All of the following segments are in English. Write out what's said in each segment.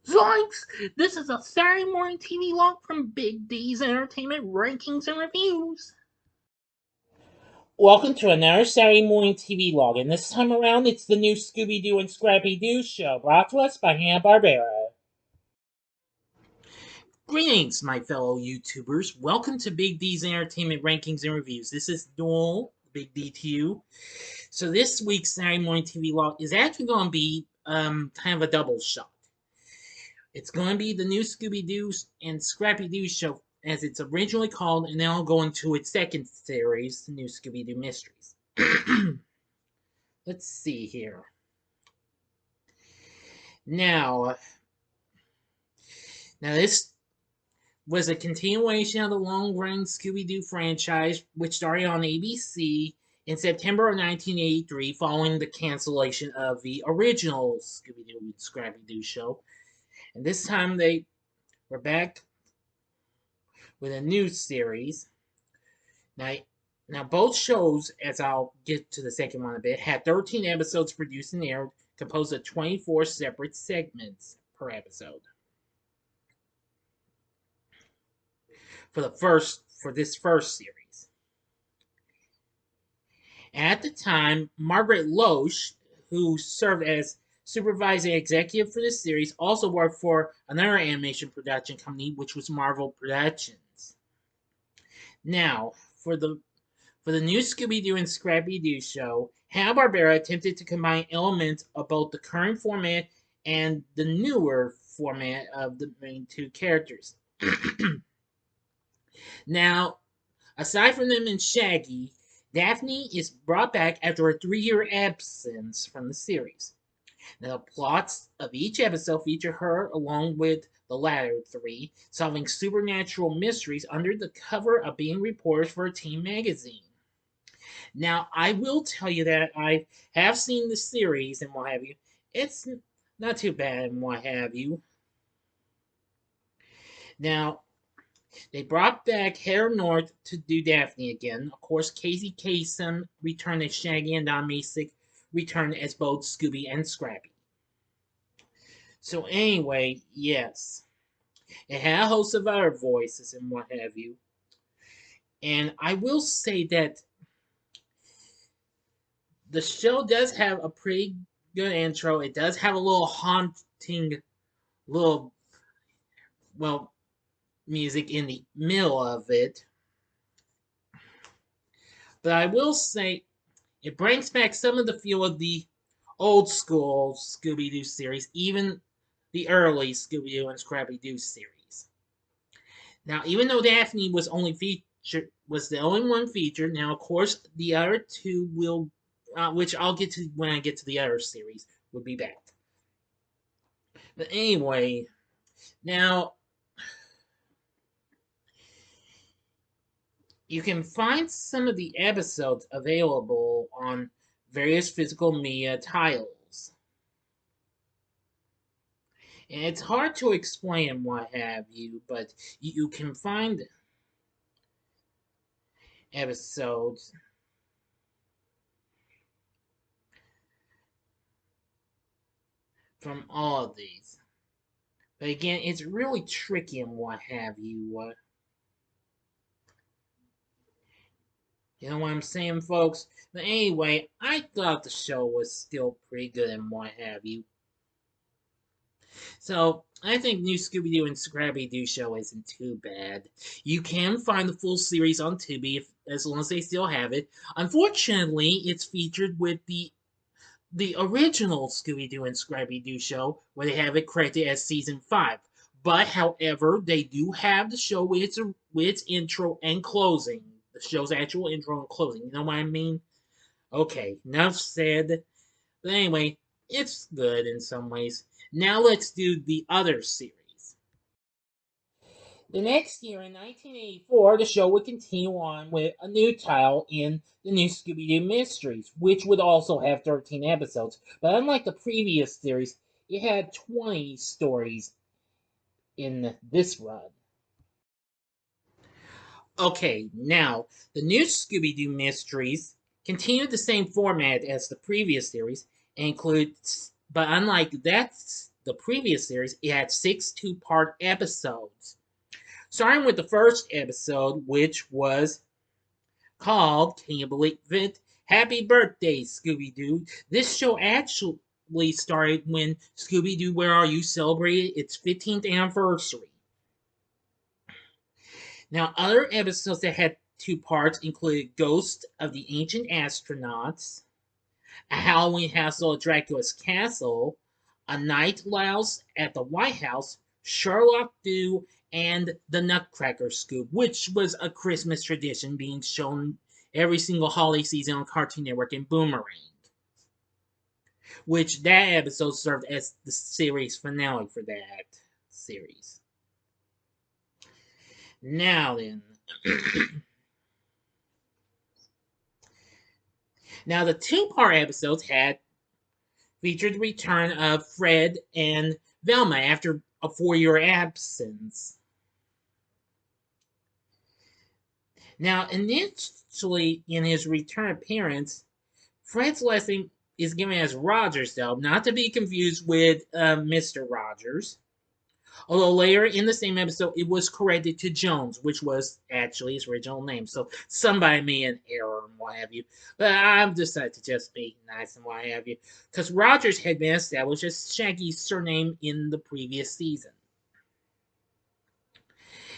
Zoinks! This is a Saturday Morning TVLog from Big D's Entertainment Rankings and Reviews. Welcome to another Saturday Morning TV Log, and this time around it's the new Scooby-Doo and Scrappy-Doo show, brought to us by Hanna-Barbera. Greetings, my fellow YouTubers. Welcome to Big D's Entertainment Rankings and Reviews. This is Dual, Big D to you. So this week's Saturday Morning TV Log is actually going to be kind of a double shot. It's going to be the new Scooby-Doo and Scrappy-Doo show, as it's originally called, and then I'll go into its second series, the new Scooby-Doo Mysteries. Let's see here. Now this was a continuation of the long-running Scooby-Doo franchise, which started on ABC in September of 1983, following the cancellation of the original Scooby-Doo and Scrappy-Doo show. And this time they were back with a new series. Now both shows, as I'll get to the second one in a bit, had 13 episodes produced and aired, composed of 24 separate segments per episode. For this first series. At the time, Margaret Loesch, who served as supervising executive for this series, also worked for another animation production company, which was Marvel Productions. Now, for the new Scooby-Doo and Scrappy-Doo show, Hanna-Barbera attempted to combine elements of both the current format and the newer format of the main two characters. Now, aside from them and Shaggy, Daphne is brought back after a 3-year absence from the series. Now, the plots of each episode feature her along with the latter three, solving supernatural mysteries under the cover of being reporters for a teen magazine. Now, I will tell you that I have seen the series and what have you. It's not too bad and what have you. Now, they brought back Heather North to do Daphne again. Of course, Casey Kasem returned as Shaggy, and Don Masick returned as both Scooby and Scrappy. So anyway, yes. It had a host of other voices and what have you. And I will say that the show does have a pretty good intro. It does have a little haunting music in the middle of it. But I will say it brings back some of the feel of the old school Scooby-Doo series, even the early Scooby-Doo and Scrappy-Doo series. Now, even though Daphne was the only one featured, now of course the other two will, which I'll get to when I get to the other series, would be back. But anyway, now you can find some of the episodes available on various physical media titles. And it's hard to explain what have you, but you can find episodes from all of these. But again, it's really tricky and what have you. You know what I'm saying, folks? But anyway, I thought the show was still pretty good and what have you. So, I think new Scooby-Doo and Scrappy-Doo show isn't too bad. You can find the full series on Tubi as long as they still have it. Unfortunately, it's featured with the original Scooby-Doo and Scrappy-Doo show, where they have it credited as Season 5. But, however, they do have the show with its intro and closing. The show's actual intro and closing. You know what I mean? Okay, enough said. But anyway, it's good in some ways. Now let's do the other series. The next year, in 1984, the show would continue on with a new title in the new Scooby-Doo Mysteries, which would also have 13 episodes. But unlike the previous series, it had 20 stories in this run. Okay, now, the new Scooby-Doo Mysteries continued the same format as the previous series, and includes, but unlike that the previous series, it had 6 two-part episodes. Starting with the first episode, which was called, can you believe it? Happy Birthday, Scooby-Doo. This show actually started when Scooby-Doo Where Are You celebrated its 15th anniversary. Now, other episodes that had 2 parts included Ghost of the Ancient Astronauts, A Halloween Hassle at Dracula's Castle, A Night Louse at the White House, Sherlock Doo, and The Nutcracker Scoop, which was a Christmas tradition being shown every single holiday season on Cartoon Network and Boomerang. Which that episode served as the series finale for that series. Now then. Now the 2-part episodes had featured the return of Fred and Velma after a 4-year absence. Now, initially in his return appearance, Fred's last name is given as Rogers, though, not to be confused with Mr. Rogers. Although later in the same episode, it was corrected to Jones, which was actually his original name. So somebody made an error and what have you. But I've decided to just be nice and what have you. Because Rogers had been established as Shaggy's surname in the previous season.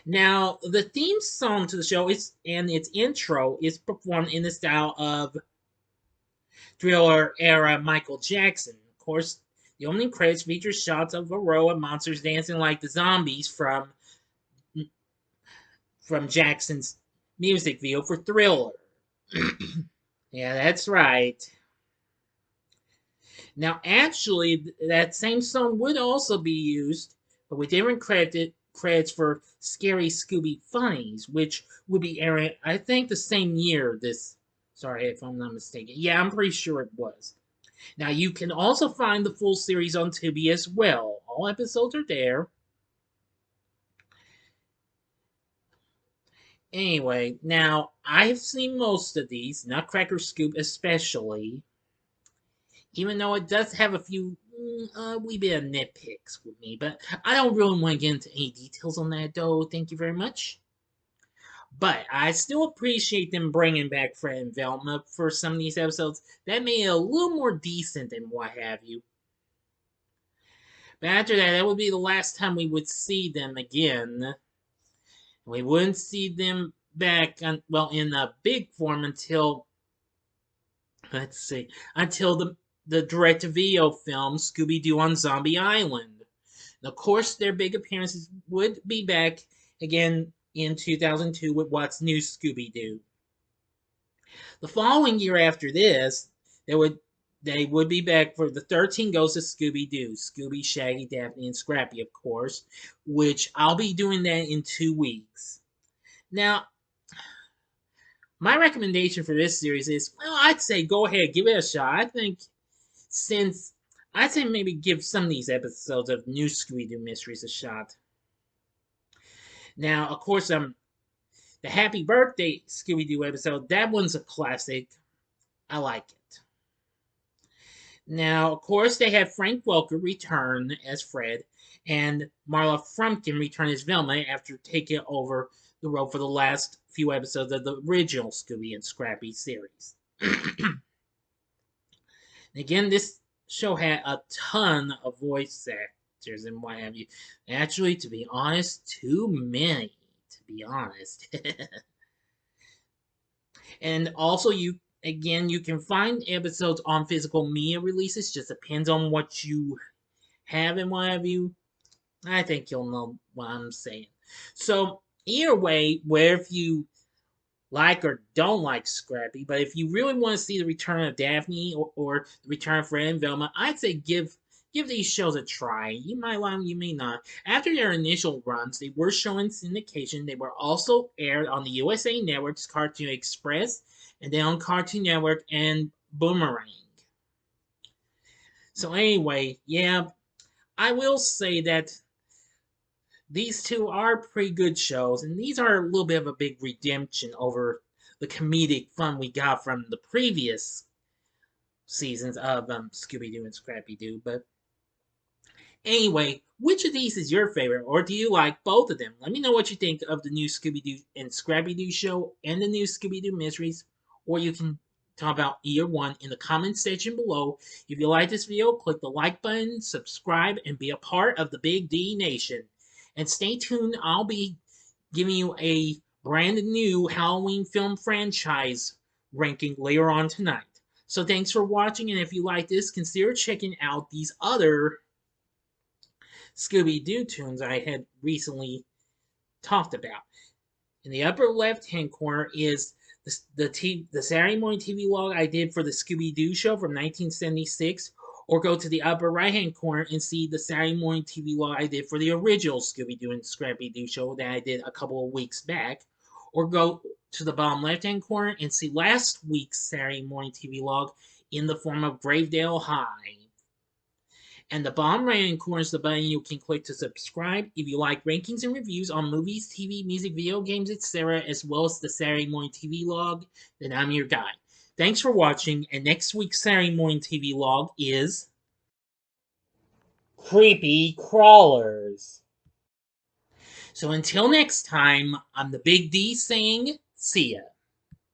Now, the theme song to the show and its intro is performed in the style of Thriller era Michael Jackson. Of course, the opening credits feature shots of a row of monsters dancing like the zombies from Jackson's music video for Thriller. Yeah, that's right. Now, actually, that same song would also be used, but with different credits for Scary Scooby Funnies, which would be airing, I think, the same year. Sorry if I'm not mistaken. Yeah, I'm pretty sure it was. Now, you can also find the full series on Tubi as well. All episodes are there. Anyway, now, I've seen most of these, Nutcracker Scoop especially, even though it does have a few wee bit of nitpicks with me, but I don't really want to get into any details on that, though. Thank you very much. But I still appreciate them bringing back Fred and Velma for some of these episodes. That made it a little more decent and what have you. But after that would be the last time we would see them again. We wouldn't see them back, in a big form until, let's see, until the direct-to-video film Scooby-Doo on Zombie Island. And of course, their big appearances would be back again in 2002 with What's New Scooby-Doo. The following year after this, they would be back for the 13 Ghosts of Scooby-Doo. Scooby, Shaggy, Daphne, and Scrappy, of course, which I'll be doing that in 2 weeks. Now, my recommendation for this series is, well, I'd say go ahead, give it a shot. I'd say maybe give some of these episodes of New Scooby-Doo Mysteries a shot. Now, of course, the Happy Birthday Scooby-Doo episode, that one's a classic. I like it. Now, of course, they have Frank Welker return as Fred, and Marla Frumpkin return as Velma after taking over the role for the last few episodes of the original Scooby and Scrappy series. Again, this show had a ton of voice actors and what have you. Actually, to be honest, too many, to be honest. And also, you can find episodes on physical media releases. Just depends on what you have and what have you. I think you'll know what I'm saying. So, either way, where if you like or don't like Scrappy, but if you really want to see the return of Daphne or the return of Fred and Velma, I'd say give these shows a try. You might like them, you may not. After their initial runs, they were shown in syndication. They were also aired on the USA Network's Cartoon Express, and then on Cartoon Network and Boomerang. So anyway, yeah, I will say that these two are pretty good shows, and these are a little bit of a big redemption over the comedic fun we got from the previous seasons of Scooby-Doo and Scrappy-Doo. But Anyway, which of these is your favorite, or do you like both of them? Let me know what you think of the new Scooby-Doo and Scrappy-Doo show and the new Scooby-Doo Mysteries, or you can talk about either one in the comment section below. If you like this video, click the like button, subscribe, and be a part of the Big D Nation. And stay tuned, I'll be giving you a brand new Halloween film franchise ranking later on tonight. So thanks for watching, and if you like this, consider checking out these other Scooby-Doo tunes I had recently talked about. In the upper left-hand corner is the Saturday Morning TVLog I did for the Scooby-Doo show from 1976, or go to the upper right-hand corner and see the Saturday Morning TVLog I did for the original Scooby-Doo and Scrappy-Doo show that I did a couple of weeks back, or go to the bottom left-hand corner and see last week's Saturday Morning TVLog in the form of Gravedale High. And the bottom right hand corner is the button you can click to subscribe if you like rankings and reviews on movies, TV, music, video games, etc., as well as the Saturday Morning TVLog. Then I'm your guy. Thanks for watching, and next week's Saturday Morning TVLog is Creepy Crawlers. So until next time, I'm the Big D saying, see ya.